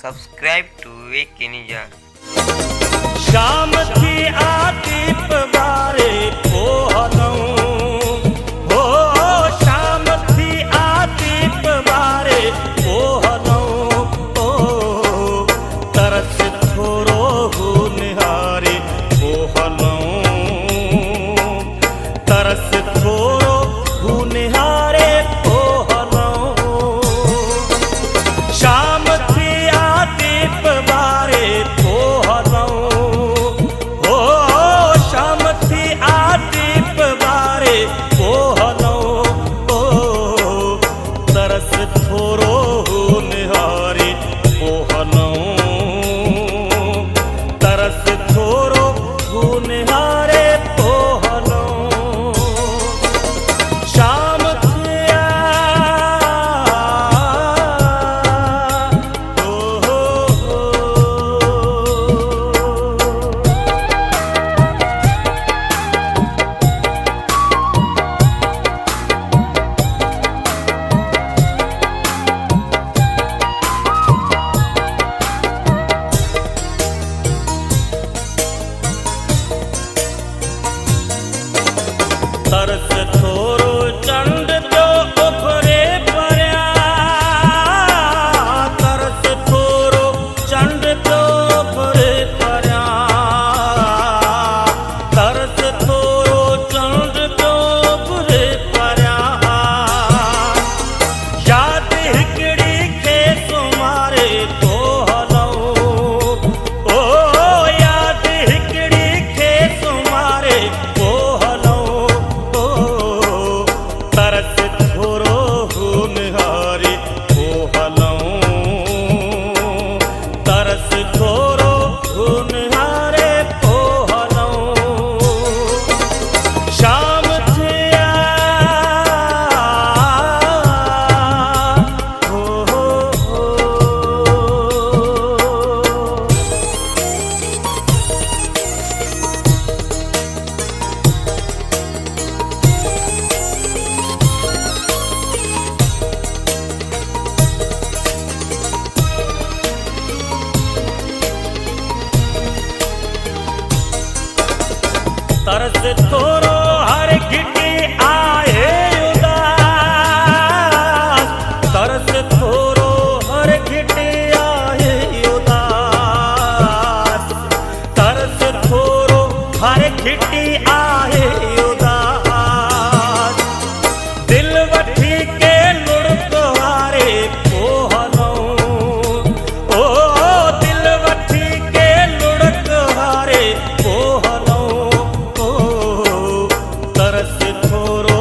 subscribe to AK Ninja. शाम थी आती बारे पोहलऊं हो, शाम थी आती बारे पोहलऊं ओ, तरस थोरो हो निहारे पोहलऊं, तरस थोरो हो निहारे पोहलऊं। शाम थी आती बारे तरस थोरो चंड जो उभरे परया, तरस थोरो चंड जो उभरे परया, तरस थोरो चंड जो उभरे परया। याद हिकड़ी खे सुमारे पोहलऊं ओ, याद हिकड़ी खे सुमारे तरस थोरो हो निहारे पोहलऊं, तरस थोरो हो निहारे पोहलऊं। शाम थिया हो तरस थोरो हर घिटी आए उदास, तरस थोरो हर घिटी आए उदास, तरस थोरो हर घिटी आए उदास। दिल वठी के लुढ़क हारे पोहलऊं ओ, दिल वठी के लुढ़क हारे पोहलऊं, तरस थोरो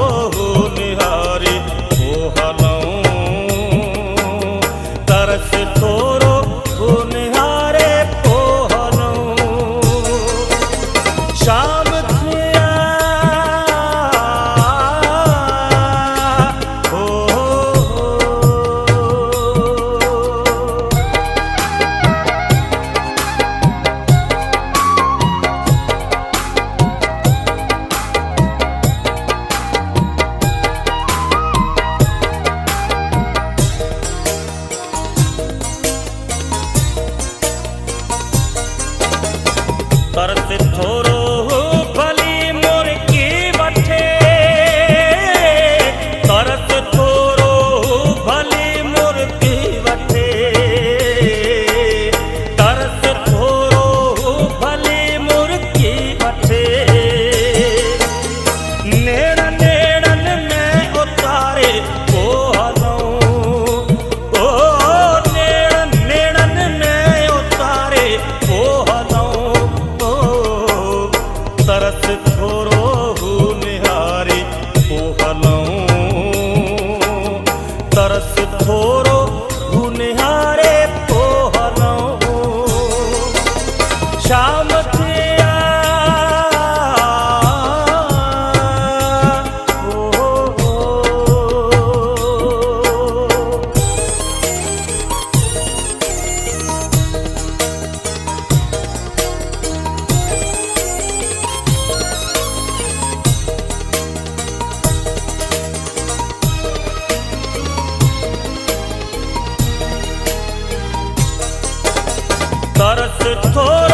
थोर